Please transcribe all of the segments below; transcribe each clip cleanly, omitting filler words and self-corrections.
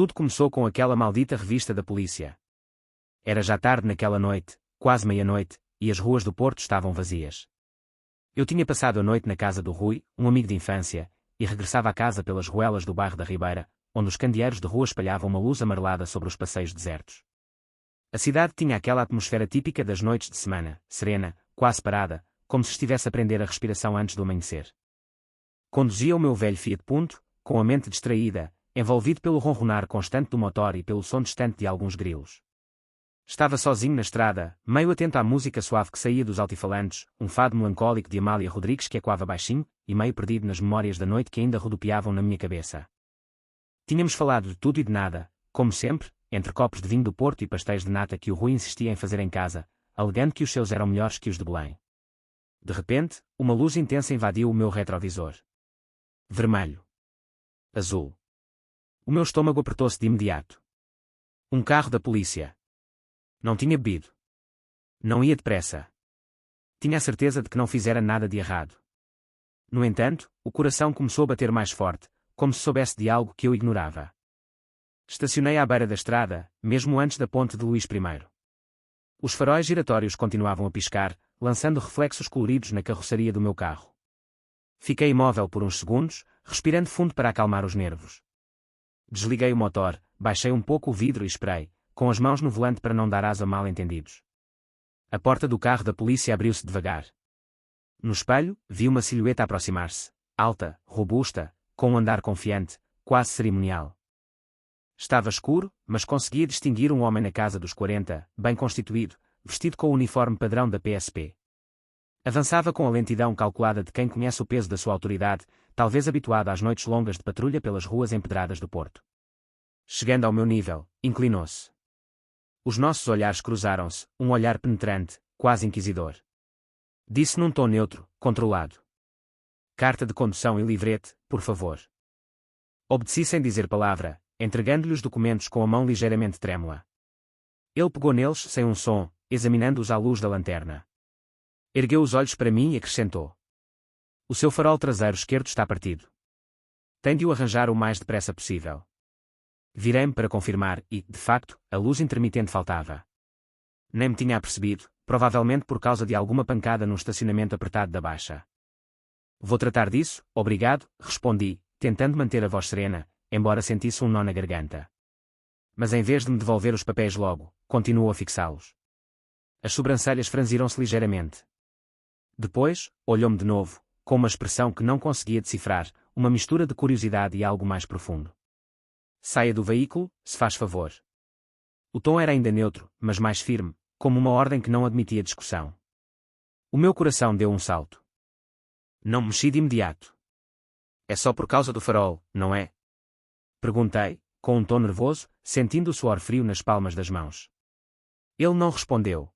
Tudo começou com aquela maldita revista da polícia. Era já tarde naquela noite, quase meia-noite, e as ruas do Porto estavam vazias. Eu tinha passado a noite na casa do Rui, um amigo de infância, e regressava a casa pelas ruelas do bairro da Ribeira, onde os candeeiros de rua espalhavam uma luz amarelada sobre os passeios desertos. A cidade tinha aquela atmosfera típica das noites de semana, serena, quase parada, como se estivesse a prender a respiração antes do amanhecer. Conduzia o meu velho Fiat Punto, com a mente distraída, envolvido pelo ronronar constante do motor e pelo som distante de alguns grilos. Estava sozinho na estrada, meio atento à música suave que saía dos altifalantes, um fado melancólico de Amália Rodrigues que ecoava baixinho, e meio perdido nas memórias da noite que ainda rodopiavam na minha cabeça. Tínhamos falado de tudo e de nada, como sempre, entre copos de vinho do Porto e pastéis de nata que o Rui insistia em fazer em casa, alegando que os seus eram melhores que os de Belém. De repente, uma luz intensa invadiu o meu retrovisor. Vermelho. Azul. O meu estômago apertou-se de imediato. Um carro da polícia. Não tinha bebido. Não ia depressa. Tinha a certeza de que não fizera nada de errado. No entanto, o coração começou a bater mais forte, como se soubesse de algo que eu ignorava. Estacionei à beira da estrada, mesmo antes da ponte de Luís I. Os faróis giratórios continuavam a piscar, lançando reflexos coloridos na carroceria do meu carro. Fiquei imóvel por uns segundos, respirando fundo para acalmar os nervos. Desliguei o motor, baixei um pouco o vidro e esperei, com as mãos no volante para não dar asa a mal-entendidos. A porta do carro da polícia abriu-se devagar. No espelho, vi uma silhueta aproximar-se, alta, robusta, com um andar confiante, quase cerimonial. Estava escuro, mas conseguia distinguir um homem na casa dos 40, bem constituído, vestido com o uniforme padrão da PSP. Avançava com a lentidão calculada de quem conhece o peso da sua autoridade, talvez habituado às noites longas de patrulha pelas ruas empedradas do Porto. Chegando ao meu nível, inclinou-se. Os nossos olhares cruzaram-se, um olhar penetrante, quase inquisidor. Disse num tom neutro, controlado: "Carta de condução e livrete, por favor." Obedeci sem dizer palavra, entregando-lhe os documentos com a mão ligeiramente trêmula. Ele pegou neles sem um som, examinando-os à luz da lanterna. Ergueu os olhos para mim e acrescentou: "O seu farol traseiro esquerdo está partido. Tem de o arranjar o mais depressa possível." Virei-me para confirmar e, de facto, a luz intermitente faltava. Nem me tinha apercebido, provavelmente por causa de alguma pancada num estacionamento apertado da Baixa. "Vou tratar disso, obrigado", respondi, tentando manter a voz serena, embora sentisse um nó na garganta. Mas em vez de me devolver os papéis logo, continuou a fixá-los. As sobrancelhas franziram-se ligeiramente. Depois, olhou-me de novo, com uma expressão que não conseguia decifrar, uma mistura de curiosidade e algo mais profundo. "Saia do veículo, se faz favor." O tom era ainda neutro, mas mais firme, como uma ordem que não admitia discussão. O meu coração deu um salto. Não mexi de imediato. "É só por causa do farol, não é?" perguntei, com um tom nervoso, sentindo o suor frio nas palmas das mãos. Ele não respondeu.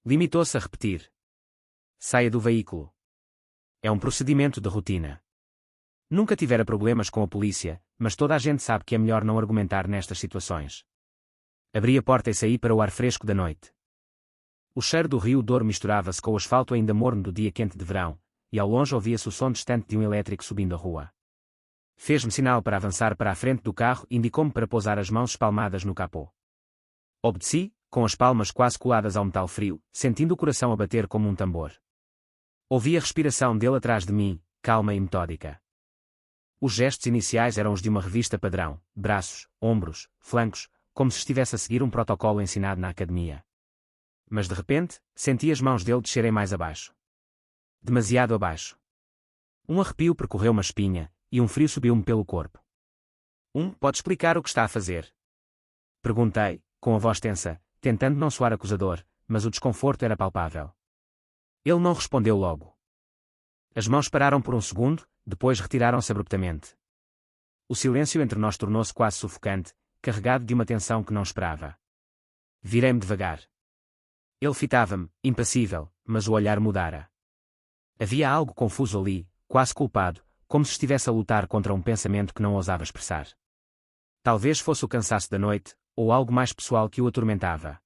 Limitou-se a repetir: "Saia do veículo." É um procedimento de rotina. Nunca tivera problemas com a polícia, mas toda a gente sabe que é melhor não argumentar nestas situações. Abri a porta e saí para o ar fresco da noite. O cheiro do Rio Douro misturava-se com o asfalto ainda morno do dia quente de verão, e ao longe ouvia-se o som distante de um elétrico subindo a rua. Fez-me sinal para avançar para a frente do carro e indicou-me para pousar as mãos espalmadas no capô. Obedeci, com as palmas quase coladas ao metal frio, sentindo o coração a bater como um tambor. Ouvi a respiração dele atrás de mim, calma e metódica. Os gestos iniciais eram os de uma revista padrão: braços, ombros, flancos, como se estivesse a seguir um protocolo ensinado na academia. Mas de repente, senti as mãos dele descerem mais abaixo. Demasiado abaixo. Um arrepio percorreu uma espinha, e um frio subiu-me pelo corpo. Pode explicar o que está a fazer?" perguntei, com a voz tensa, tentando não soar acusador, mas o desconforto era palpável. Ele não respondeu logo. As mãos pararam por um segundo, depois retiraram-se abruptamente. O silêncio entre nós tornou-se quase sufocante, carregado de uma tensão que não esperava. Virei-me devagar. Ele fitava-me, impassível, mas o olhar mudara. Havia algo confuso ali, quase culpado, como se estivesse a lutar contra um pensamento que não ousava expressar. Talvez fosse o cansaço da noite, ou algo mais pessoal que o atormentava.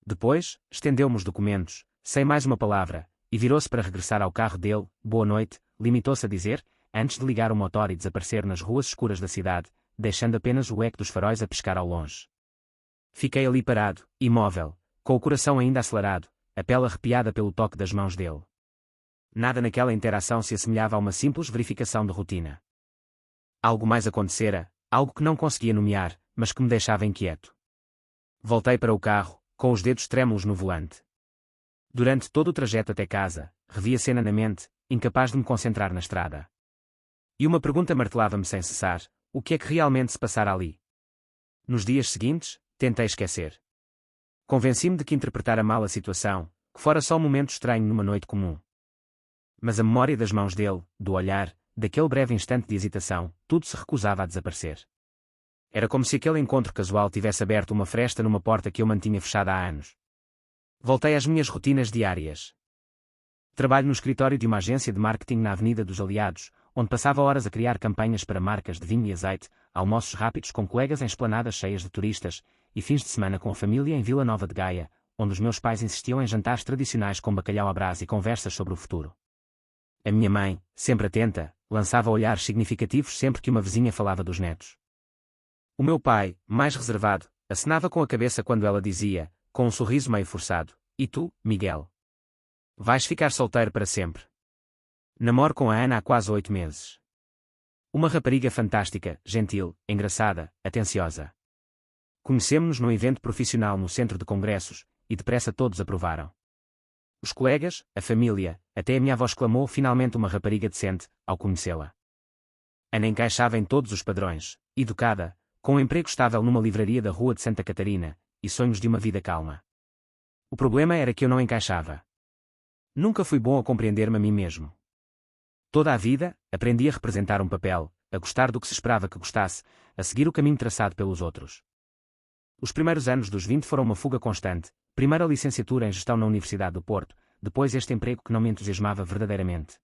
Depois, estendeu-me os documentos, sem mais uma palavra, e virou-se para regressar ao carro dele. "Boa noite", limitou-se a dizer, antes de ligar o motor e desaparecer nas ruas escuras da cidade, deixando apenas o eco dos faróis a piscar ao longe. Fiquei ali parado, imóvel, com o coração ainda acelerado, a pele arrepiada pelo toque das mãos dele. Nada naquela interação se assemelhava a uma simples verificação de rotina. Algo mais acontecera, algo que não conseguia nomear, mas que me deixava inquieto. Voltei para o carro, com os dedos trêmulos no volante. Durante todo o trajeto até casa, revi a cena na mente, incapaz de me concentrar na estrada. E uma pergunta martelava-me sem cessar: o que é que realmente se passara ali? Nos dias seguintes, tentei esquecer. Convenci-me de que interpretara mal a situação, que fora só um momento estranho numa noite comum. Mas a memória das mãos dele, do olhar, daquele breve instante de hesitação, tudo se recusava a desaparecer. Era como se aquele encontro casual tivesse aberto uma fresta numa porta que eu mantinha fechada há anos. Voltei às minhas rotinas diárias. Trabalho no escritório de uma agência de marketing na Avenida dos Aliados, onde passava horas a criar campanhas para marcas de vinho e azeite, almoços rápidos com colegas em esplanadas cheias de turistas, e fins de semana com a família em Vila Nova de Gaia, onde os meus pais insistiam em jantares tradicionais com bacalhau à brás e conversas sobre o futuro. A minha mãe, sempre atenta, lançava olhares significativos sempre que uma vizinha falava dos netos. O meu pai, mais reservado, acenava com a cabeça quando ela dizia, com um sorriso meio forçado: "E tu, Miguel? Vais ficar solteiro para sempre?" Namoro com a Ana há quase 8 meses. Uma rapariga fantástica, gentil, engraçada, atenciosa. Conhecemo-nos num evento profissional no centro de congressos, e depressa todos aprovaram. Os colegas, a família, até a minha avó exclamou: finalmente uma rapariga decente, ao conhecê-la. Ana encaixava em todos os padrões: educada, com um emprego estável numa livraria da Rua de Santa Catarina, e sonhos de uma vida calma. O problema era que eu não encaixava. Nunca fui bom a compreender-me a mim mesmo. Toda a vida, aprendi a representar um papel, a gostar do que se esperava que gostasse, a seguir o caminho traçado pelos outros. Os primeiros anos dos 20 foram uma fuga constante, primeiro a licenciatura em Gestão na Universidade do Porto, depois este emprego que não me entusiasmava verdadeiramente.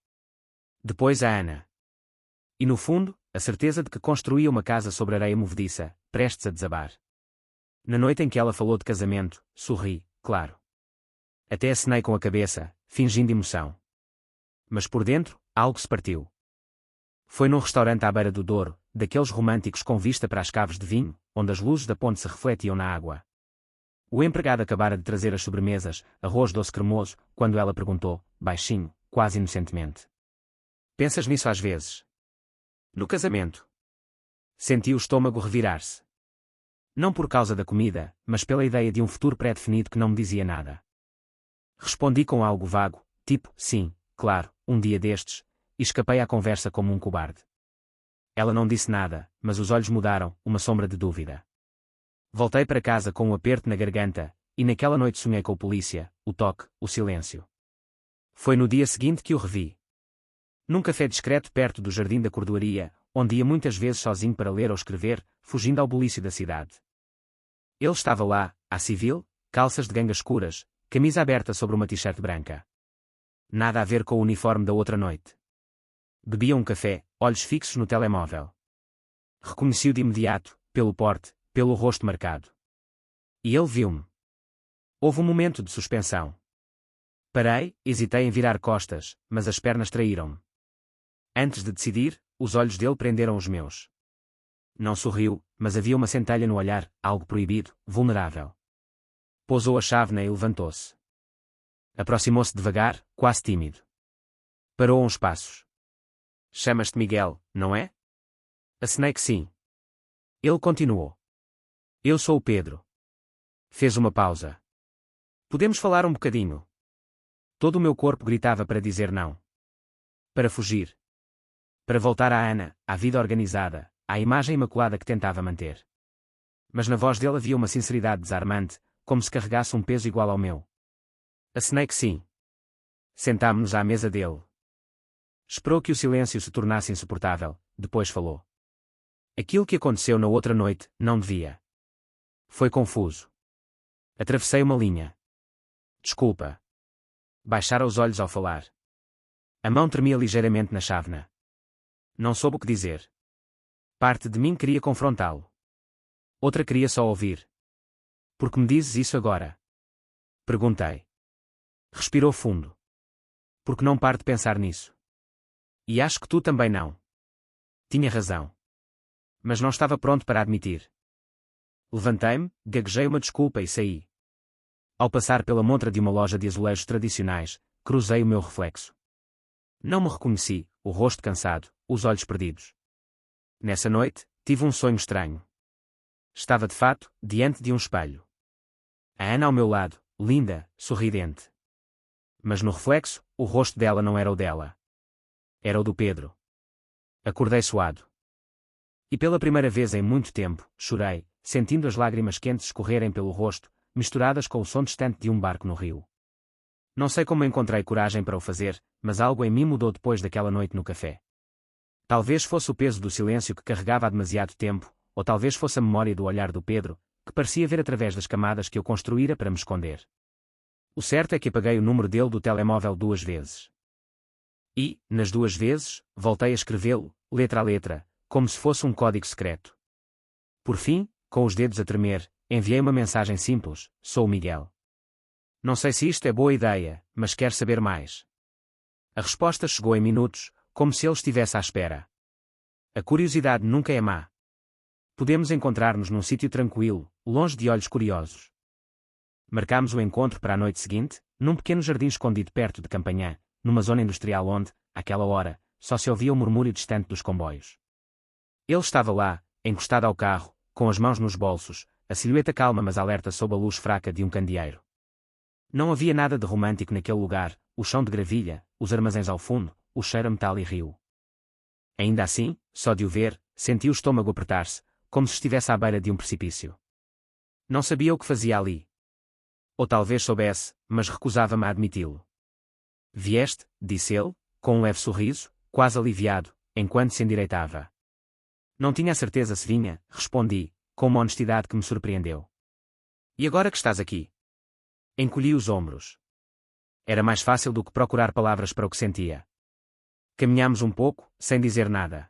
Depois a Ana. E no fundo, a certeza de que construía uma casa sobre areia movediça, prestes a desabar. Na noite em que ela falou de casamento, sorri, claro. Até acenei com a cabeça, fingindo emoção. Mas por dentro, algo se partiu. Foi num restaurante à beira do Douro, daqueles românticos com vista para as caves de vinho, onde as luzes da ponte se refletiam na água. O empregado acabara de trazer as sobremesas, arroz doce cremoso, quando ela perguntou, baixinho, quase inocentemente: "Pensas nisso às vezes? No casamento?" Senti o estômago revirar-se. Não por causa da comida, mas pela ideia de um futuro pré-definido que não me dizia nada. Respondi com algo vago, tipo: "Sim, claro, um dia destes", e escapei à conversa como um cobarde. Ela não disse nada, mas os olhos mudaram, uma sombra de dúvida. Voltei para casa com um aperto na garganta, e naquela noite sonhei com a polícia, o toque, o silêncio. Foi no dia seguinte que o revi. Num café discreto perto do Jardim da Cordoaria, onde ia muitas vezes sozinho para ler ou escrever, fugindo ao bulício da cidade. Ele estava lá, à civil, calças de ganga escuras, camisa aberta sobre uma t-shirt branca. Nada a ver com o uniforme da outra noite. Bebia um café, olhos fixos no telemóvel. Reconheci-o de imediato, pelo porte, pelo rosto marcado. E ele viu-me. Houve um momento de suspensão. Parei, hesitei em virar costas, mas as pernas traíram-me. Antes de decidir, os olhos dele prenderam os meus. Não sorriu, mas havia uma centelha no olhar, algo proibido, vulnerável. Pousou a chávena e levantou-se. Aproximou-se devagar, quase tímido. Parou uns passos. "Chamas-te Miguel, não é?" Acenei que sim. Ele continuou. "Eu sou o Pedro." Fez uma pausa. "Podemos falar um bocadinho?" Todo o meu corpo gritava para dizer não. Para fugir. Para voltar à Ana, à vida organizada, à imagem imaculada que tentava manter. Mas na voz dele havia uma sinceridade desarmante, como se carregasse um peso igual ao meu. Acenei que sim. Sentámo-nos à mesa dele. Esperou que o silêncio se tornasse insuportável, depois falou. "Aquilo que aconteceu na outra noite, não devia. Foi confuso. Atravessei uma linha. Desculpa." Baixara os olhos ao falar. A mão tremia ligeiramente na chávena. Não soube o que dizer. Parte de mim queria confrontá-lo. Outra queria só ouvir. "Por que me dizes isso agora?" Perguntei. Respirou fundo. "Porque não paro de pensar nisso. E acho que tu também não." Tinha razão. mas não estava pronto para admitir. Levantei-me, gaguejei uma desculpa e saí. Ao passar pela montra de uma loja de azulejos tradicionais, cruzei o meu reflexo. Não me reconheci, o rosto cansado, os olhos perdidos. Nessa noite, tive um sonho estranho. Estava de fato, diante de um espelho. A Ana ao meu lado, linda, sorridente. Mas no reflexo, o rosto dela não era o dela. Era o do Pedro. Acordei suado. E pela primeira vez em muito tempo, chorei, sentindo as lágrimas quentes escorrerem pelo rosto, misturadas com o som distante de um barco no rio. Não sei como encontrei coragem para o fazer, mas algo em mim mudou depois daquela noite no café. Talvez fosse o peso do silêncio que carregava há demasiado tempo, ou talvez fosse a memória do olhar do Pedro, que parecia ver através das camadas que eu construíra para me esconder. O certo é que apaguei o número dele do telemóvel 2 vezes. E, nas 2 vezes, voltei a escrevê-lo, letra a letra, como se fosse um código secreto. Por fim, com os dedos a tremer, enviei uma mensagem simples: sou o Miguel. Não sei se isto é boa ideia, mas quero saber mais. A resposta chegou em minutos, como se ele estivesse à espera. A curiosidade nunca é má. Podemos encontrar-nos num sítio tranquilo, longe de olhos curiosos. Marcámos o encontro para a noite seguinte, num pequeno jardim escondido perto de Campanhã, numa zona industrial onde, àquela hora, só se ouvia o murmúrio distante dos comboios. Ele estava lá, encostado ao carro, com as mãos nos bolsos, a silhueta calma mas alerta sob a luz fraca de um candeeiro. Não havia nada de romântico naquele lugar, o chão de gravilha, os armazéns ao fundo, o cheiro a metal e rio. Ainda assim, só de o ver, senti o estômago apertar-se, como se estivesse à beira de um precipício. Não sabia o que fazia ali. Ou talvez soubesse, mas recusava-me a admiti-lo. Vieste, disse ele, com um leve sorriso, quase aliviado, enquanto se endireitava. Não tinha a certeza se vinha, respondi, com uma honestidade que me surpreendeu. E agora que estás aqui? Encolhi os ombros. Era mais fácil do que procurar palavras para o que sentia. Caminhámos um pouco, sem dizer nada.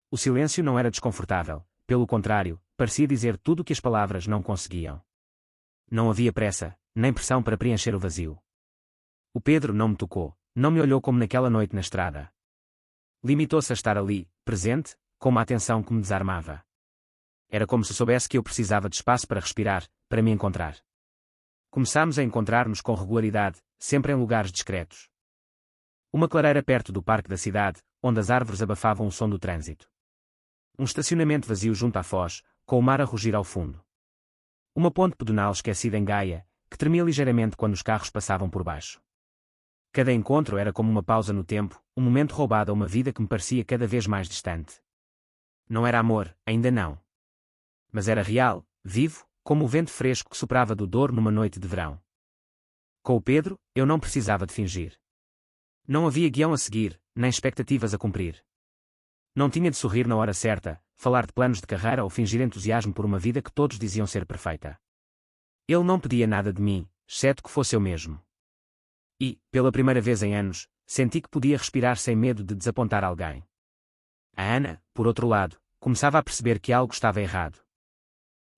O silêncio não era desconfortável, pelo contrário, parecia dizer tudo o que as palavras não conseguiam. Não havia pressa, nem pressão para preencher o vazio. O Pedro não me tocou, não me olhou como naquela noite na estrada. Limitou-se a estar ali, presente, com uma atenção que me desarmava. Era como se soubesse que eu precisava de espaço para respirar, para me encontrar. Começámos a encontrar-nos com regularidade, sempre em lugares discretos. Uma clareira perto do parque da cidade, onde as árvores abafavam o som do trânsito. Um estacionamento vazio junto à foz, com o mar a rugir ao fundo. Uma ponte pedonal esquecida em Gaia, que tremia ligeiramente quando os carros passavam por baixo. Cada encontro era como uma pausa no tempo, um momento roubado a uma vida que me parecia cada vez mais distante. Não era amor, ainda não. Mas era real, vivo, como o vento fresco que soprava do Douro numa noite de verão. Com o Pedro, eu não precisava de fingir. Não havia guião a seguir, nem expectativas a cumprir. Não tinha de sorrir na hora certa, falar de planos de carreira ou fingir entusiasmo por uma vida que todos diziam ser perfeita. Ele não pedia nada de mim, exceto que fosse eu mesmo. E, pela primeira vez em anos, senti que podia respirar sem medo de desapontar alguém. A Ana, por outro lado, começava a perceber que algo estava errado.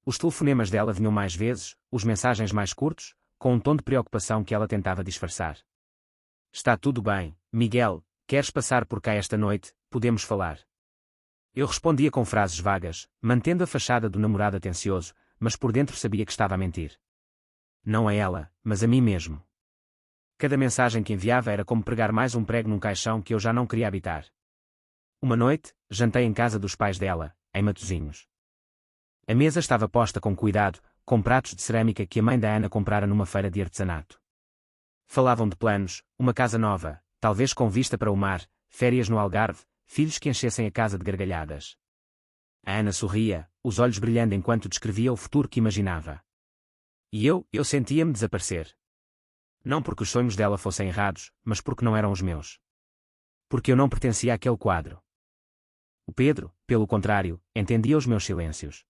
Os telefonemas dela vinham mais vezes, os mensagens mais curtos, com um tom de preocupação que ela tentava disfarçar. Está tudo bem, Miguel, queres passar por cá esta noite, podemos falar. Eu respondia com frases vagas, mantendo a fachada do namorado atencioso, mas por dentro sabia que estava a mentir. Não a ela, mas a mim mesmo. Cada mensagem que enviava era como pregar mais um prego num caixão que eu já não queria habitar. Uma noite, jantei em casa dos pais dela, em Matosinhos. A mesa estava posta com cuidado, com pratos de cerâmica que a mãe da Ana comprara numa feira de artesanato. Falavam de planos, uma casa nova, talvez com vista para o mar, férias no Algarve, filhos que enchessem a casa de gargalhadas. A Ana sorria, os olhos brilhando enquanto descrevia o futuro que imaginava. E eu sentia-me desaparecer. Não porque os sonhos dela fossem errados, mas porque não eram os meus. Porque eu não pertencia àquele quadro. O Pedro, pelo contrário, entendia os meus silêncios.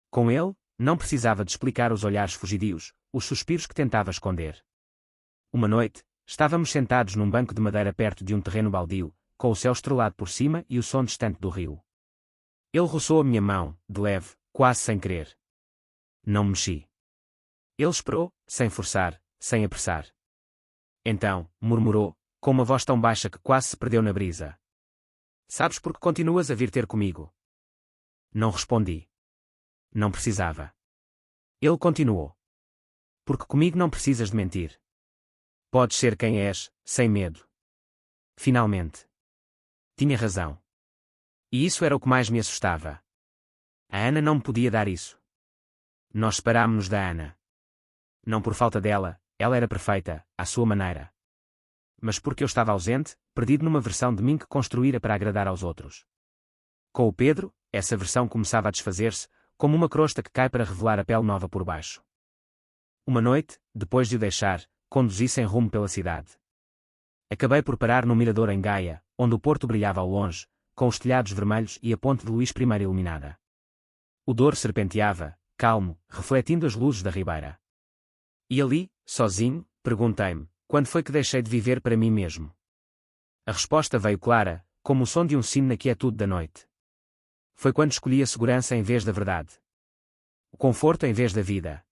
Com ele, não precisava de explicar os olhares fugidios, os suspiros que tentava esconder. Uma noite, estávamos sentados num banco de madeira perto de um terreno baldio, com o céu estrelado por cima e o som distante do rio. Ele roçou a minha mão, de leve, quase sem querer. Não mexi. Ele esperou, sem forçar, sem apressar. Então, murmurou, com uma voz tão baixa que quase se perdeu na brisa. Sabes por que continuas a vir ter comigo? Não respondi. Não precisava. Ele continuou. Porque comigo não precisas de mentir. Podes ser quem és, sem medo. Finalmente. Tinha razão. E isso era o que mais me assustava. A Ana não me podia dar isso. Nós separámo-nos da Ana. Não por falta dela, ela era perfeita, à sua maneira. Mas porque eu estava ausente, perdido numa versão de mim que construíra para agradar aos outros. Com o Pedro, essa versão começava a desfazer-se, como uma crosta que cai para revelar a pele nova por baixo. Uma noite, depois de o deixar, conduzi sem rumo pela cidade. Acabei por parar no mirador em Gaia, onde o porto brilhava ao longe, com os telhados vermelhos e a ponte de Luís I iluminada. O Douro serpenteava, calmo, refletindo as luzes da ribeira. E ali, sozinho, perguntei-me, quando foi que deixei de viver para mim mesmo? A resposta veio clara, como o som de um sino na quietude da noite. Foi quando escolhi a segurança em vez da verdade. O conforto em vez da vida.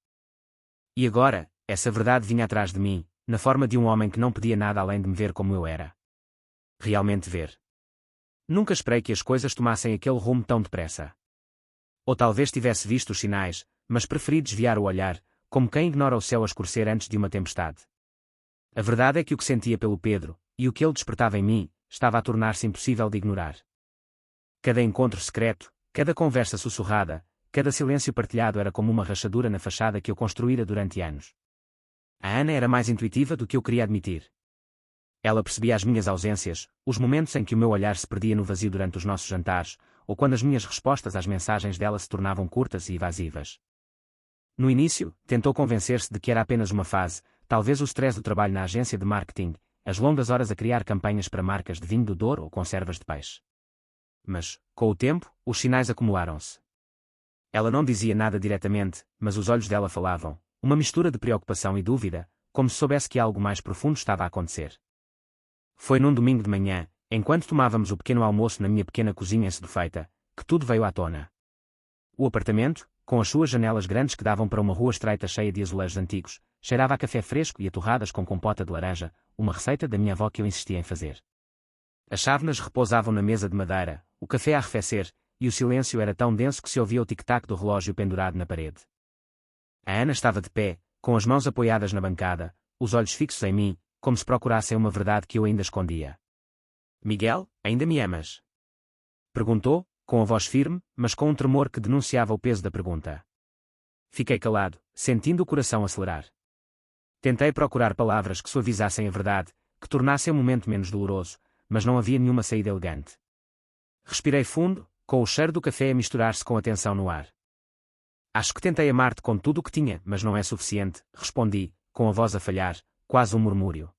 E agora, essa verdade vinha atrás de mim, na forma de um homem que não pedia nada além de me ver como eu era. Realmente ver. Nunca esperei que as coisas tomassem aquele rumo tão depressa. Ou talvez tivesse visto os sinais, mas preferi desviar o olhar, como quem ignora o céu a escurecer antes de uma tempestade. A verdade é que o que sentia pelo Pedro, e o que ele despertava em mim, estava a tornar-se impossível de ignorar. Cada encontro secreto, cada conversa sussurrada, cada silêncio partilhado era como uma rachadura na fachada que eu construíra durante anos. A Ana era mais intuitiva do que eu queria admitir. Ela percebia as minhas ausências, os momentos em que o meu olhar se perdia no vazio durante os nossos jantares, ou quando as minhas respostas às mensagens dela se tornavam curtas e evasivas. No início, tentou convencer-se de que era apenas uma fase, talvez o stress do trabalho na agência de marketing, as longas horas a criar campanhas para marcas de vinho do Douro ou conservas de peixe. Mas, com o tempo, os sinais acumularam-se. Ela não dizia nada diretamente, mas os olhos dela falavam, uma mistura de preocupação e dúvida, como se soubesse que algo mais profundo estava a acontecer. Foi num domingo de manhã, enquanto tomávamos o pequeno almoço na minha pequena cozinha feita, que tudo veio à tona. O apartamento, com as suas janelas grandes que davam para uma rua estreita cheia de azulejos antigos, cheirava a café fresco e a torradas com compota de laranja, uma receita da minha avó que eu insistia em fazer. As chávenas repousavam na mesa de madeira, o café a arrefecer, e o silêncio era tão denso que se ouvia o tic-tac do relógio pendurado na parede. A Ana estava de pé, com as mãos apoiadas na bancada, os olhos fixos em mim, como se procurassem uma verdade que eu ainda escondia. Miguel, ainda me amas? Perguntou, com a voz firme, mas com um tremor que denunciava o peso da pergunta. Fiquei calado, sentindo o coração acelerar. Tentei procurar palavras que suavizassem a verdade, que tornassem o momento menos doloroso, mas não havia nenhuma saída elegante. Respirei fundo, com o cheiro do café a misturar-se com a tensão no ar. Acho que tentei amar-te com tudo o que tinha, mas não é suficiente, respondi, com a voz a falhar, quase um murmúrio.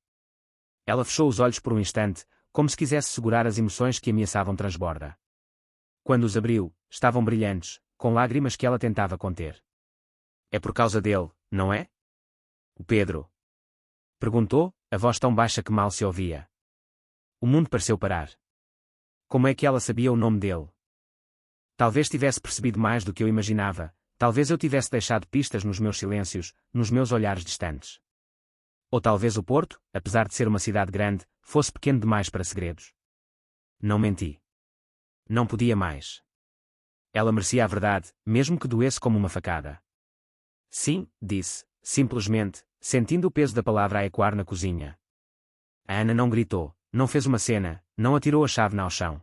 Ela fechou os olhos por um instante, como se quisesse segurar as emoções que ameaçavam transborda. Quando os abriu, estavam brilhantes, com lágrimas que ela tentava conter. É por causa dele, não é? O Pedro? Perguntou, a voz tão baixa que mal se ouvia. O mundo pareceu parar. Como é que ela sabia o nome dele? Talvez tivesse percebido mais do que eu imaginava, talvez eu tivesse deixado pistas nos meus silêncios, nos meus olhares distantes. Ou talvez o Porto, apesar de ser uma cidade grande, fosse pequeno demais para segredos. Não menti. Não podia mais. Ela merecia a verdade, mesmo que doesse como uma facada. Sim, disse, simplesmente, sentindo o peso da palavra a ecoar na cozinha. A Ana não gritou, não fez uma cena, não atirou a chávena ao chão.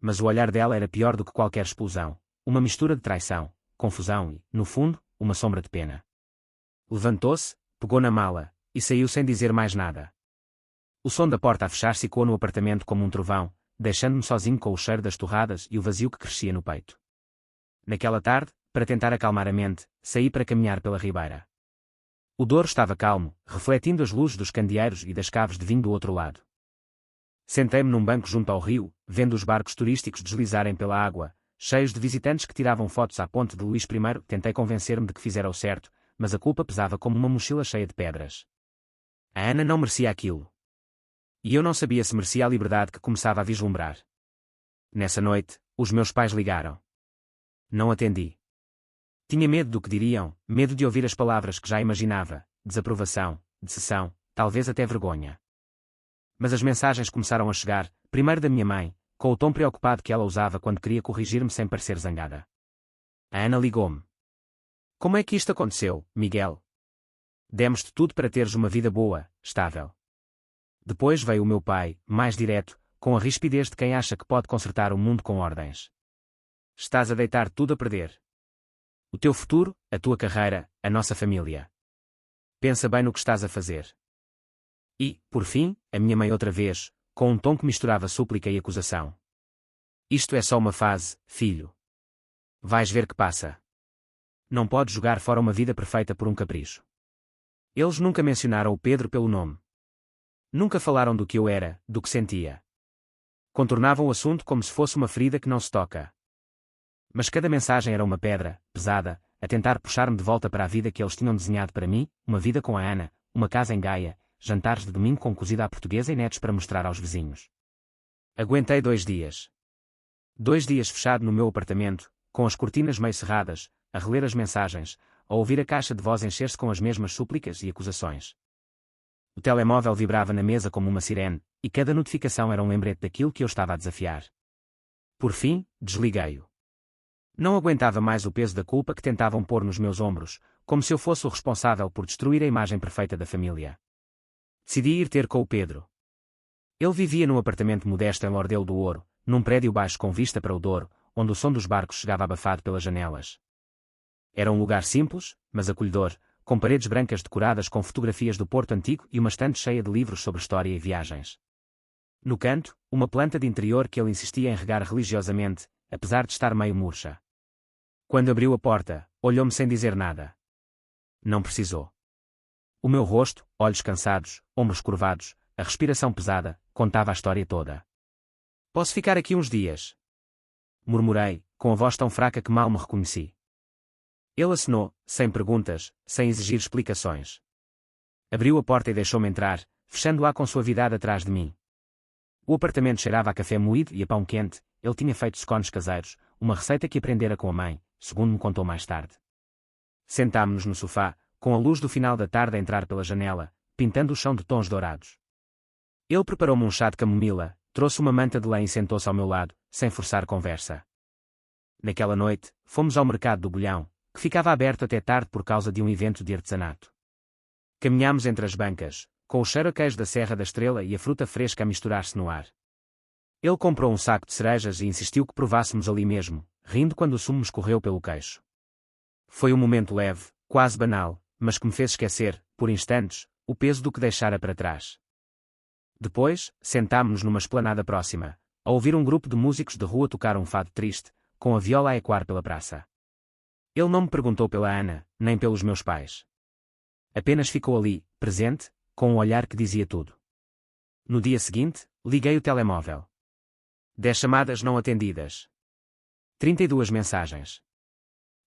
Mas o olhar dela era pior do que qualquer explosão, uma mistura de traição, confusão e, no fundo, uma sombra de pena. Levantou-se, pegou na mala, e saiu sem dizer mais nada. O som da porta a fechar-se ecoou no apartamento como um trovão, deixando-me sozinho com o cheiro das torradas e o vazio que crescia no peito. Naquela tarde, para tentar acalmar a mente, saí para caminhar pela ribeira. O Douro estava calmo, refletindo as luzes dos candeeiros e das caves de vinho do outro lado. Sentei-me num banco junto ao rio, vendo os barcos turísticos deslizarem pela água, cheios de visitantes que tiravam fotos à ponte de Luís I. Tentei convencer-me de que fizera o certo, mas a culpa pesava como uma mochila cheia de pedras. A Ana não merecia aquilo. E eu não sabia se merecia a liberdade que começava a vislumbrar. Nessa noite, os meus pais ligaram. Não atendi. Tinha medo do que diriam, medo de ouvir as palavras que já imaginava, desaprovação, decepção, talvez até vergonha. Mas as mensagens começaram a chegar, primeiro da minha mãe, com o tom preocupado que ela usava quando queria corrigir-me sem parecer zangada. A Ana ligou-me. Como é que isto aconteceu, Miguel? Demos-te tudo para teres uma vida boa, estável. Depois veio o meu pai, mais direto, com a rispidez de quem acha que pode consertar o mundo com ordens. Estás a deitar tudo a perder. O teu futuro, a tua carreira, a nossa família. Pensa bem no que estás a fazer. E, por fim, a minha mãe outra vez, com um tom que misturava súplica e acusação. Isto é só uma fase, filho. Vais ver que passa. Não podes jogar fora uma vida perfeita por um capricho. Eles nunca mencionaram o Pedro pelo nome. Nunca falaram do que eu era, do que sentia. Contornavam o assunto como se fosse uma ferida que não se toca. Mas cada mensagem era uma pedra, pesada, a tentar puxar-me de volta para a vida que eles tinham desenhado para mim, uma vida com a Ana, uma casa em Gaia, jantares de domingo com cozida à portuguesa e netos para mostrar aos vizinhos. Aguentei 2 dias. 2 dias fechado no meu apartamento, com as cortinas meio cerradas, a reler as mensagens, a ouvir a caixa de voz encher-se com as mesmas súplicas e acusações. O telemóvel vibrava na mesa como uma sirene, e cada notificação era um lembrete daquilo que eu estava a desafiar. Por fim, desliguei-o. Não aguentava mais o peso da culpa que tentavam pôr nos meus ombros, como se eu fosse o responsável por destruir a imagem perfeita da família. Decidi ir ter com o Pedro. Ele vivia num apartamento modesto em Lordelo do Ouro, num prédio baixo com vista para o Douro, onde o som dos barcos chegava abafado pelas janelas. Era um lugar simples, mas acolhedor, com paredes brancas decoradas com fotografias do Porto Antigo e uma estante cheia de livros sobre história e viagens. No canto, uma planta de interior que ele insistia em regar religiosamente, apesar de estar meio murcha. Quando abriu a porta, olhou-me sem dizer nada. Não precisou. O meu rosto, olhos cansados, ombros curvados, a respiração pesada, contava a história toda. Posso ficar aqui uns dias? Murmurei, com a voz tão fraca que mal me reconheci. Ele acenou, sem perguntas, sem exigir explicações. Abriu a porta e deixou-me entrar, fechando-a com suavidade atrás de mim. O apartamento cheirava a café moído e a pão quente, ele tinha feito scones caseiros, uma receita que aprendera com a mãe, segundo me contou mais tarde. Sentámo-nos no sofá, com a luz do final da tarde a entrar pela janela, pintando o chão de tons dourados. Ele preparou-me um chá de camomila, trouxe uma manta de lã e sentou-se ao meu lado, sem forçar conversa. Naquela noite, fomos ao mercado do Bolhão, que ficava aberto até tarde por causa de um evento de artesanato. Caminhámos entre as bancas, com o cheiro a queijo da Serra da Estrela e a fruta fresca a misturar-se no ar. Ele comprou um saco de cerejas e insistiu que provássemos ali mesmo, rindo quando o sumo me escorreu pelo queixo. Foi um momento leve, quase banal, mas que me fez esquecer, por instantes, o peso do que deixara para trás. Depois, sentámo-nos numa esplanada próxima, a ouvir um grupo de músicos de rua tocar um fado triste, com a viola a ecoar pela praça. Ele não me perguntou pela Ana, nem pelos meus pais. Apenas ficou ali, presente, com um olhar que dizia tudo. No dia seguinte, liguei o telemóvel. 10 chamadas não atendidas. 32 mensagens.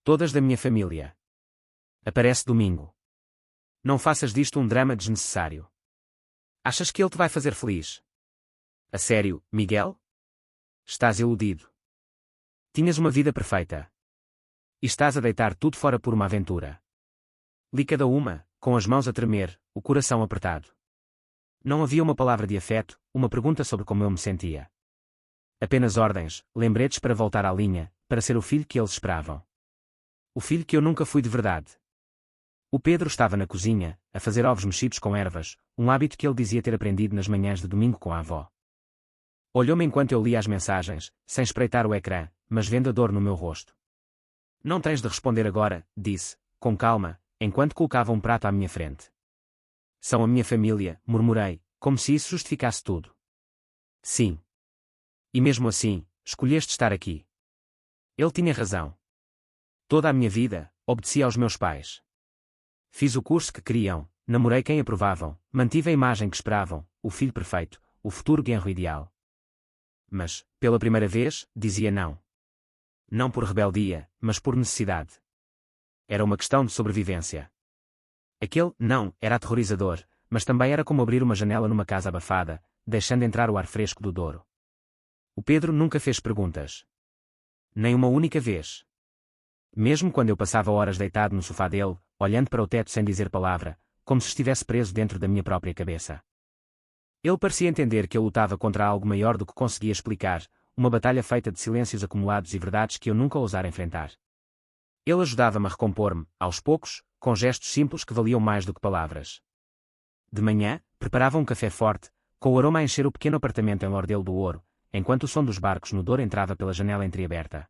Todas da minha família. Aparece domingo. Não faças disto um drama desnecessário. Achas que ele te vai fazer feliz? A sério, Miguel? Estás iludido. Tinhas uma vida perfeita. E estás a deitar tudo fora por uma aventura. Li cada uma, com as mãos a tremer, o coração apertado. Não havia uma palavra de afeto, uma pergunta sobre como eu me sentia. Apenas ordens, lembretes para voltar à linha, para ser o filho que eles esperavam. O filho que eu nunca fui de verdade. O Pedro estava na cozinha, a fazer ovos mexidos com ervas, um hábito que ele dizia ter aprendido nas manhãs de domingo com a avó. Olhou-me enquanto eu lia as mensagens, sem espreitar o ecrã, mas vendo a dor no meu rosto. Não tens de responder agora, disse, com calma, enquanto colocava um prato à minha frente. São a minha família, murmurei, como se isso justificasse tudo. Sim. E mesmo assim, escolheste estar aqui. Ele tinha razão. Toda a minha vida, obedeci aos meus pais. Fiz o curso que queriam, namorei quem aprovavam, mantive a imagem que esperavam, o filho perfeito, o futuro genro ideal. Mas, pela primeira vez, dizia não. Não por rebeldia, mas por necessidade. Era uma questão de sobrevivência. Aquele não era aterrorizador, mas também era como abrir uma janela numa casa abafada, deixando entrar o ar fresco do Douro. O Pedro nunca fez perguntas. Nem uma única vez. Mesmo quando eu passava horas deitado no sofá dele, olhando para o teto sem dizer palavra, como se estivesse preso dentro da minha própria cabeça. Ele parecia entender que eu lutava contra algo maior do que conseguia explicar, uma batalha feita de silêncios acumulados e verdades que eu nunca ousara enfrentar. Ele ajudava-me a recompor-me, aos poucos, com gestos simples que valiam mais do que palavras. De manhã, preparava um café forte, com o aroma a encher o pequeno apartamento em Lordelo do Ouro, enquanto o som dos barcos no Douro entrava pela janela entreaberta.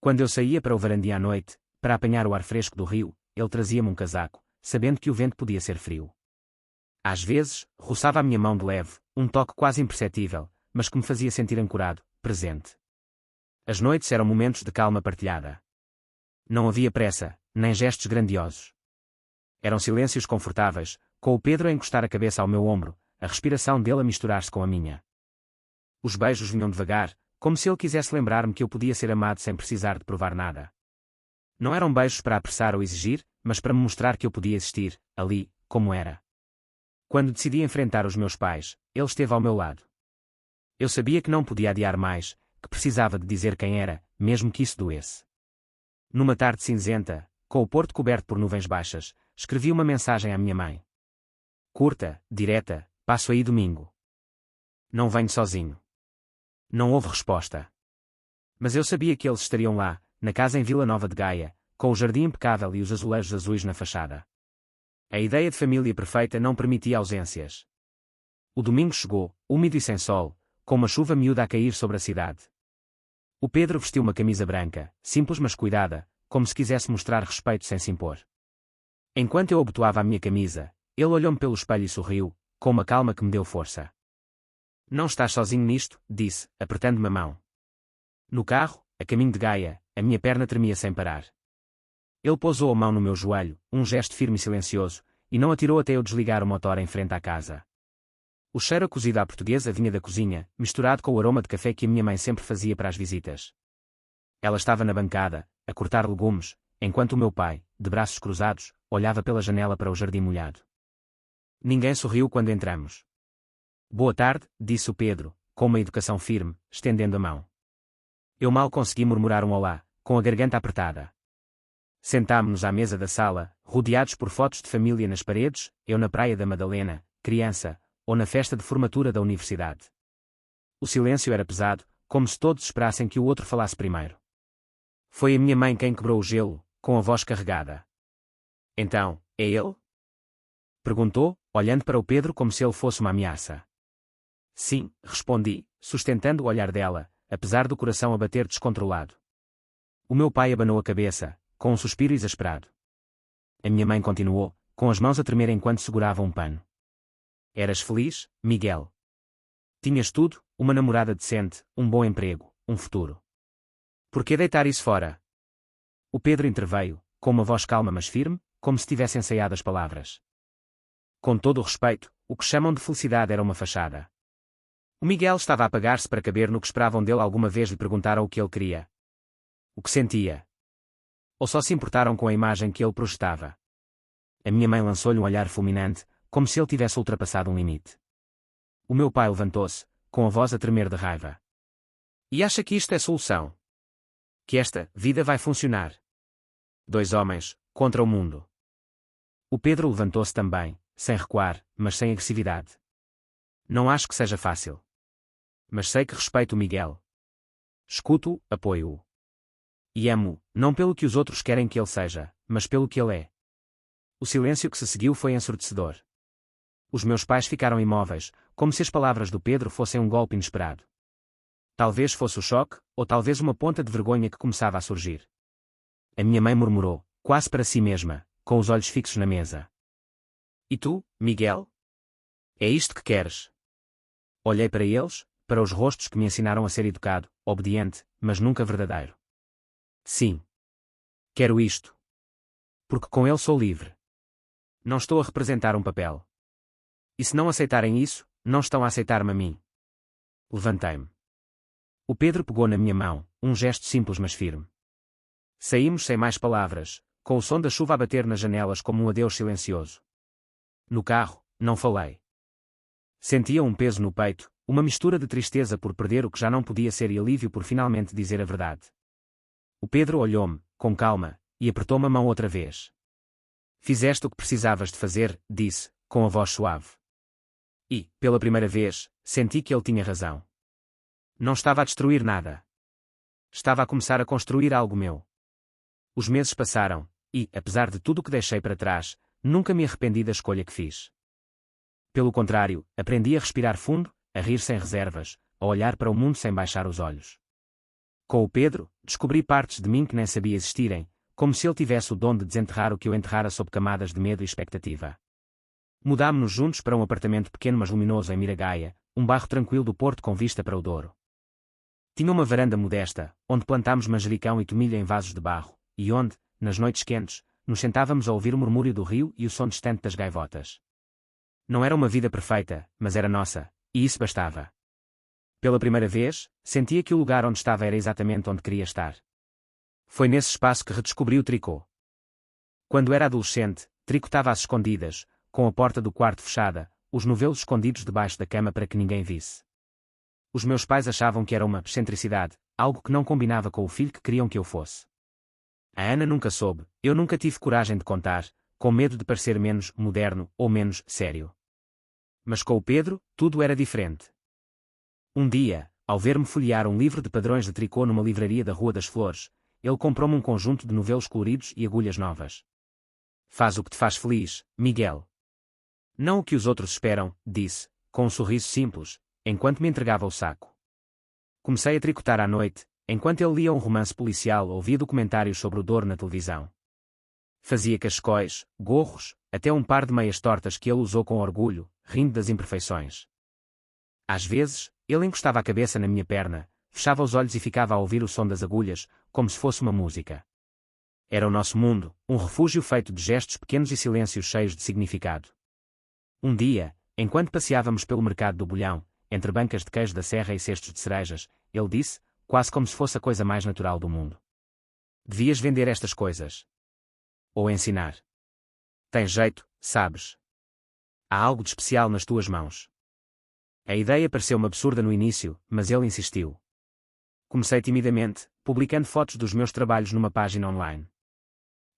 Quando eu saía para o varandia à noite, para apanhar o ar fresco do rio, ele trazia-me um casaco, sabendo que o vento podia ser frio. Às vezes, roçava a minha mão de leve, um toque quase imperceptível, mas que me fazia sentir ancorado, presente. As noites eram momentos de calma partilhada. Não havia pressa, nem gestos grandiosos. Eram silêncios confortáveis, com o Pedro a encostar a cabeça ao meu ombro, a respiração dele a misturar-se com a minha. Os beijos vinham devagar, como se ele quisesse lembrar-me que eu podia ser amado sem precisar de provar nada. Não eram beijos para apressar ou exigir, mas para me mostrar que eu podia existir, ali, como era. Quando decidi enfrentar os meus pais, ele esteve ao meu lado. Eu sabia que não podia adiar mais, que precisava de dizer quem era, mesmo que isso doesse. Numa tarde cinzenta, com o porto coberto por nuvens baixas, escrevi uma mensagem à minha mãe. Curta, direta, passo aí domingo. Não venho sozinho. Não houve resposta. Mas eu sabia que eles estariam lá, na casa em Vila Nova de Gaia, com o jardim impecável e os azulejos azuis na fachada. A ideia de família perfeita não permitia ausências. O domingo chegou, úmido e sem sol, com uma chuva miúda a cair sobre a cidade. O Pedro vestiu uma camisa branca, simples mas cuidada, como se quisesse mostrar respeito sem se impor. Enquanto eu abotoava a minha camisa, ele olhou-me pelo espelho e sorriu, com uma calma que me deu força. Não estás sozinho nisto, disse, apertando-me a mão. No carro, a caminho de Gaia, a minha perna tremia sem parar. Ele pousou a mão no meu joelho, um gesto firme e silencioso, e não atirou até eu desligar o motor em frente à casa. O cheiro a cozido à portuguesa vinha da cozinha, misturado com o aroma de café que a minha mãe sempre fazia para as visitas. Ela estava na bancada, a cortar legumes, enquanto o meu pai, de braços cruzados, olhava pela janela para o jardim molhado. Ninguém sorriu quando entramos. Boa tarde, disse o Pedro, com uma educação firme, estendendo a mão. Eu mal consegui murmurar um olá, com a garganta apertada. Sentámo-nos à mesa da sala, rodeados por fotos de família nas paredes, eu na Praia da Madalena, criança, ou na festa de formatura da universidade. O silêncio era pesado, como se todos esperassem que o outro falasse primeiro. Foi a minha mãe quem quebrou o gelo, com a voz carregada. Então, é ele? Perguntou, olhando para o Pedro como se ele fosse uma ameaça. Sim, respondi, sustentando o olhar dela, apesar do coração a bater descontrolado. O meu pai abanou a cabeça, com um suspiro exasperado. A minha mãe continuou, com as mãos a tremer enquanto segurava um pano. Eras feliz, Miguel? Tinhas tudo, uma namorada decente, um bom emprego, um futuro. Por que deitar isso fora? O Pedro interveio, com uma voz calma mas firme, como se tivesse ensaiado as palavras. Com todo o respeito, o que chamam de felicidade era uma fachada. O Miguel estava a apagar-se para caber no que esperavam dele alguma vez lhe perguntaram o que ele queria. O que sentia? Ou só se importaram com a imagem que ele projetava? A minha mãe lançou-lhe um olhar fulminante, como se ele tivesse ultrapassado um limite. O meu pai levantou-se, com a voz a tremer de raiva. E acha que isto é solução? Que esta vida vai funcionar? Dois homens, contra o mundo. O Pedro levantou-se também, sem recuar, mas sem agressividade. Não acho que seja fácil. Mas sei que respeito o Miguel. Escuto-o, apoio-o. E amo-o, não pelo que os outros querem que ele seja, mas pelo que ele é. O silêncio que se seguiu foi ensurdecedor. Os meus pais ficaram imóveis, como se as palavras do Pedro fossem um golpe inesperado. Talvez fosse o choque, ou talvez uma ponta de vergonha que começava a surgir. A minha mãe murmurou, quase para si mesma, com os olhos fixos na mesa. E tu, Miguel? É isto que queres? Olhei para eles, para os rostos que me ensinaram a ser educado, obediente, mas nunca verdadeiro. Sim. Quero isto. Porque com ele sou livre. Não estou a representar um papel. E se não aceitarem isso, não estão a aceitar-me a mim. Levantei-me. O Pedro pegou na minha mão, um gesto simples mas firme. Saímos sem mais palavras, com o som da chuva a bater nas janelas como um adeus silencioso. No carro, não falei. Sentia um peso no peito, uma mistura de tristeza por perder o que já não podia ser e alívio por finalmente dizer a verdade. O Pedro olhou-me, com calma, e apertou-me a mão outra vez. Fizeste o que precisavas de fazer, disse, com a voz suave. E, pela primeira vez, senti que ele tinha razão. Não estava a destruir nada. Estava a começar a construir algo meu. Os meses passaram, e, apesar de tudo o que deixei para trás, nunca me arrependi da escolha que fiz. Pelo contrário, aprendi a respirar fundo, a rir sem reservas, a olhar para o mundo sem baixar os olhos. Com o Pedro, descobri partes de mim que nem sabia existirem, como se ele tivesse o dom de desenterrar o que eu enterrara sob camadas de medo e expectativa. Mudámo-nos juntos para um apartamento pequeno mas luminoso em Miragaia, um bairro tranquilo do Porto com vista para o Douro. Tinha uma varanda modesta, onde plantámos manjericão e tomilho em vasos de barro, e onde, nas noites quentes, nos sentávamos a ouvir o murmúrio do rio e o som distante das gaivotas. Não era uma vida perfeita, mas era nossa, e isso bastava. Pela primeira vez, sentia que o lugar onde estava era exatamente onde queria estar. Foi nesse espaço que redescobri o tricô. Quando era adolescente, tricotava às escondidas, com a porta do quarto fechada, os novelos escondidos debaixo da cama para que ninguém visse. Os meus pais achavam que era uma excentricidade, algo que não combinava com o filho que queriam que eu fosse. A Ana nunca soube, eu nunca tive coragem de contar, com medo de parecer menos moderno ou menos sério. Mas com o Pedro, tudo era diferente. Um dia, ao ver-me folhear um livro de padrões de tricô numa livraria da Rua das Flores, ele comprou-me um conjunto de novelos coloridos e agulhas novas. Faz o que te faz feliz, Miguel. Não o que os outros esperam, disse, com um sorriso simples, enquanto me entregava o saco. Comecei a tricotar à noite, enquanto ele lia um romance policial ou via documentários sobre o Douro na televisão. Fazia cachecóis, gorros, até um par de meias tortas que ele usou com orgulho, rindo das imperfeições. Às vezes, ele encostava a cabeça na minha perna, fechava os olhos e ficava a ouvir o som das agulhas, como se fosse uma música. Era o nosso mundo, um refúgio feito de gestos pequenos e silêncios cheios de significado. Um dia, enquanto passeávamos pelo mercado do Bolhão, entre bancas de queijo da serra e cestos de cerejas, ele disse, quase como se fosse a coisa mais natural do mundo: devias vender estas coisas. Ou ensinar. Tens jeito, sabes. Há algo de especial nas tuas mãos. A ideia pareceu-me absurda no início, mas ele insistiu. Comecei timidamente, publicando fotos dos meus trabalhos numa página online.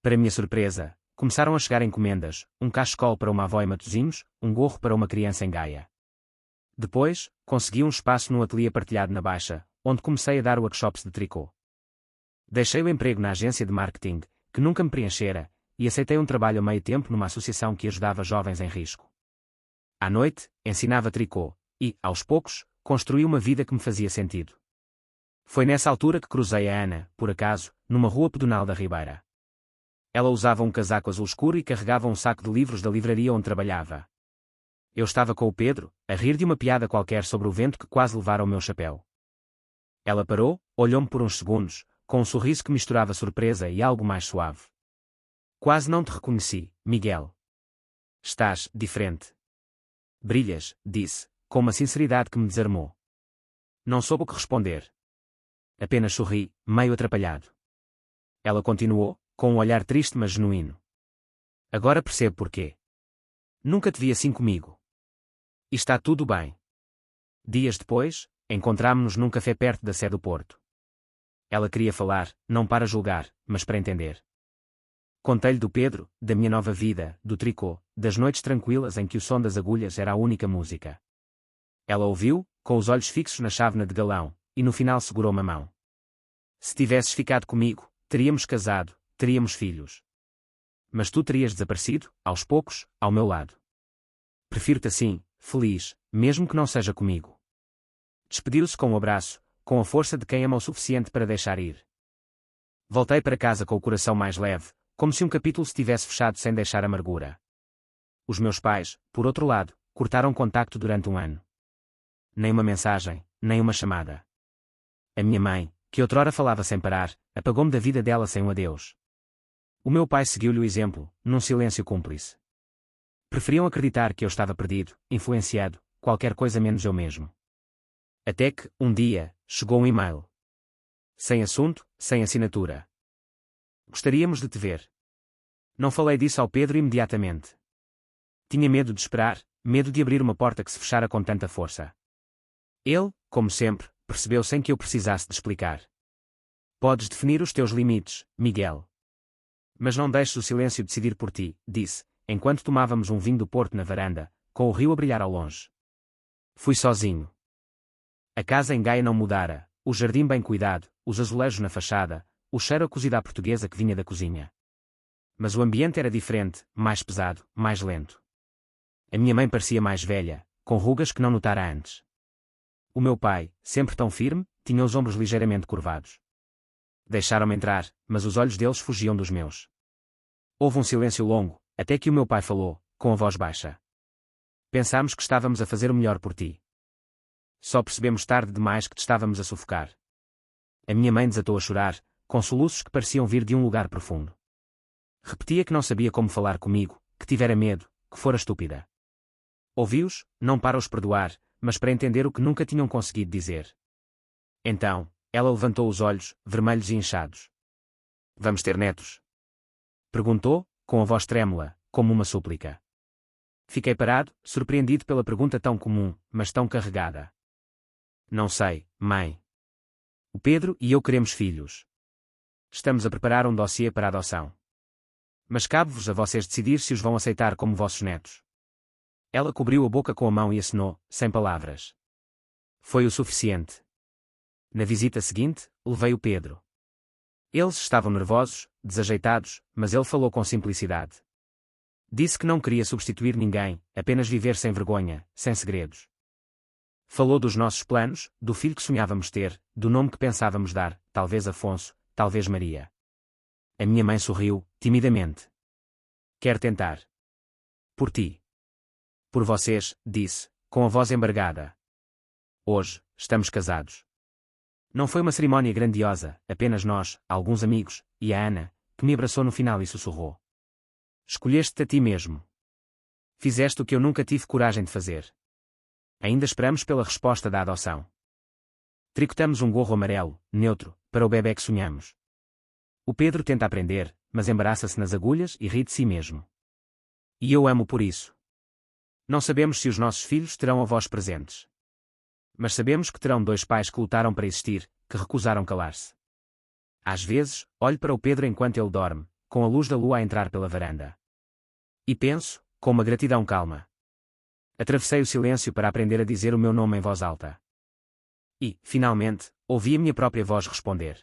Para minha surpresa, começaram a chegar encomendas, um cachecol para uma avó em Matosinhos, um gorro para uma criança em Gaia. Depois, consegui um espaço no ateliê partilhado na Baixa, onde comecei a dar workshops de tricô. Deixei o emprego na agência de marketing, que nunca me preenchera, e aceitei um trabalho a meio tempo numa associação que ajudava jovens em risco. À noite, ensinava tricô, e, aos poucos, construí uma vida que me fazia sentido. Foi nessa altura que cruzei a Ana, por acaso, numa rua pedonal da Ribeira. Ela usava um casaco azul escuro e carregava um saco de livros da livraria onde trabalhava. Eu estava com o Pedro, a rir de uma piada qualquer sobre o vento que quase levara o meu chapéu. Ela parou, olhou-me por uns segundos, com um sorriso que misturava surpresa e algo mais suave. Quase não te reconheci, Miguel. Estás diferente. Brilhas, disse, com uma sinceridade que me desarmou. Não soube o que responder. Apenas sorri, meio atrapalhado. Ela continuou, com um olhar triste mas genuíno. Agora percebo porquê. Nunca te vi assim comigo. E está tudo bem. Dias depois, encontrámo-nos num café perto da Sé do Porto. Ela queria falar, não para julgar, mas para entender. Contei-lhe do Pedro, da minha nova vida, do tricô, das noites tranquilas em que o som das agulhas era a única música. Ela ouviu, com os olhos fixos na chávena de galão, e no final segurou-me a mão. Se tivesses ficado comigo, teríamos casado, teríamos filhos. Mas tu terias desaparecido, aos poucos, ao meu lado. Prefiro-te assim, feliz, mesmo que não seja comigo. Despediu-se com um abraço, com a força de quem ama o suficiente para deixar ir. Voltei para casa com o coração mais leve, como se um capítulo se tivesse fechado sem deixar amargura. Os meus pais, por outro lado, cortaram contacto durante um ano. Nem uma mensagem, nem uma chamada. A minha mãe, que outrora falava sem parar, apagou-me da vida dela sem um adeus. O meu pai seguiu-lhe o exemplo, num silêncio cúmplice. Preferiam acreditar que eu estava perdido, influenciado, qualquer coisa menos eu mesmo. Até que, um dia, chegou um e-mail. Sem assunto, sem assinatura. Gostaríamos de te ver. Não falei disso ao Pedro imediatamente. Tinha medo de esperar, medo de abrir uma porta que se fechara com tanta força. Ele, como sempre, percebeu sem que eu precisasse de explicar. Podes definir os teus limites, Miguel. Mas não deixes o silêncio decidir por ti, disse, enquanto tomávamos um vinho do Porto na varanda, com o rio a brilhar ao longe. Fui sozinho. A casa em Gaia não mudara, o jardim bem cuidado, os azulejos na fachada, o cheiro a cozida à portuguesa que vinha da cozinha. Mas o ambiente era diferente, mais pesado, mais lento. A minha mãe parecia mais velha, com rugas que não notara antes. O meu pai, sempre tão firme, tinha os ombros ligeiramente curvados. Deixaram-me entrar, mas os olhos deles fugiam dos meus. Houve um silêncio longo, até que o meu pai falou, com a voz baixa. Pensámos que estávamos a fazer o melhor por ti. Só percebemos tarde demais que te estávamos a sufocar. A minha mãe desatou a chorar, com soluços que pareciam vir de um lugar profundo. Repetia que não sabia como falar comigo, que tivera medo, que fora estúpida. Ouvi-os, não para os perdoar, mas para entender o que nunca tinham conseguido dizer. Então, ela levantou os olhos, vermelhos e inchados. Vamos ter netos? Perguntou, com a voz trêmula, como uma súplica. Fiquei parado, surpreendido pela pergunta tão comum, mas tão carregada. Não sei, mãe. O Pedro e eu queremos filhos. Estamos a preparar um dossiê para a adoção. Mas cabe-vos a vocês decidir se os vão aceitar como vossos netos. Ela cobriu a boca com a mão e acenou, sem palavras. Foi o suficiente. Na visita seguinte, levei o Pedro. Eles estavam nervosos, desajeitados, mas ele falou com simplicidade. Disse que não queria substituir ninguém, apenas viver sem vergonha, sem segredos. Falou dos nossos planos, do filho que sonhávamos ter, do nome que pensávamos dar, talvez Afonso, talvez Maria. A minha mãe sorriu, timidamente. Quer tentar? Por ti. Por vocês, disse, com a voz embargada. Hoje, estamos casados. Não foi uma cerimónia grandiosa, apenas nós, alguns amigos, e a Ana, que me abraçou no final e sussurrou. Escolheste-te a ti mesmo. Fizeste o que eu nunca tive coragem de fazer. Ainda esperamos pela resposta da adoção. Tricotamos um gorro amarelo, neutro, para o bebé que sonhamos. O Pedro tenta aprender, mas embaraça-se nas agulhas e ri de si mesmo. E eu amo por isso. Não sabemos se os nossos filhos terão avós presentes. Mas sabemos que terão dois pais que lutaram para existir, que recusaram calar-se. Às vezes, olho para o Pedro enquanto ele dorme, com a luz da lua a entrar pela varanda. E penso, com uma gratidão calma. Atravessei o silêncio para aprender a dizer o meu nome em voz alta. E, finalmente, ouvi a minha própria voz responder.